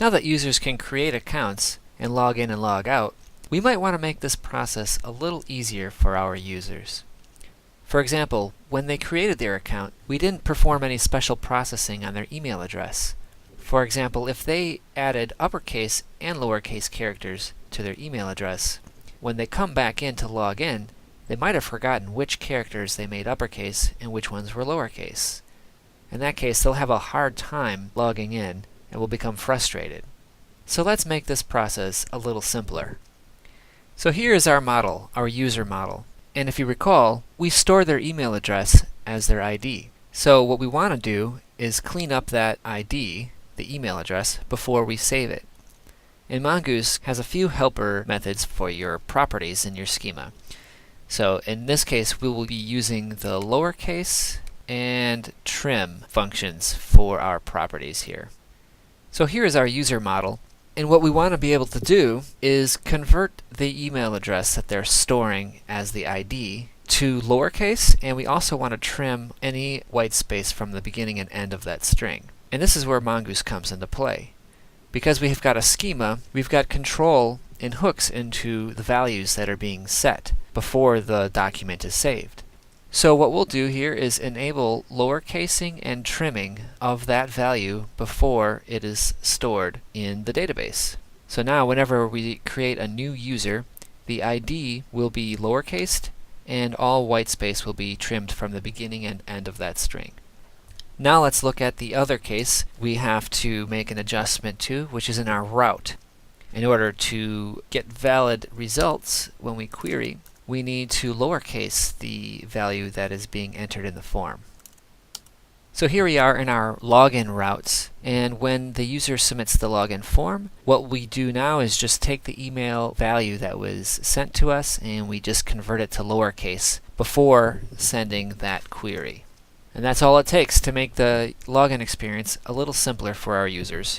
Now that users can create accounts and log in and log out, we might want to make this process a little easier for our users. For example, when they created their account, we didn't perform any special processing on their email address. For example, if they added uppercase and lowercase characters to their email address, when they come back in to log in, they might have forgotten which characters they made uppercase and which ones were lowercase. In that case, they'll have a hard time logging in and will become frustrated. So let's make this process a little simpler. So here is our model, our user model. And if you recall, we store their email address as their ID. So what we want to do is clean up that ID, the email address, before we save it. And Mongoose has a few helper methods for your properties in your schema. So in this case, we will be using the lowercase and trim functions for our properties here. So here is our user model. And what we want to be able to do is convert the email address that they're storing as the ID to lowercase, and we also want to trim any white space from the beginning and end of that string. And this is where Mongoose comes into play. Because we've got a schema, we've got control and hooks into the values that are being set before the document is saved. So what we'll do here is enable lowercasing and trimming of that value before it is stored in the database. So now whenever we create a new user, the ID will be lowercased and all white space will be trimmed from the beginning and end of that string. Now let's look at the other case we have to make an adjustment to, which is in our route. In order to get valid results when we query, we need to lowercase the value that is being entered in the form. So here we are in our login routes, and when the user submits the login form, what we do now is just take the email value that was sent to us and we just convert it to lowercase before sending that query. And that's all it takes to make the login experience a little simpler for our users.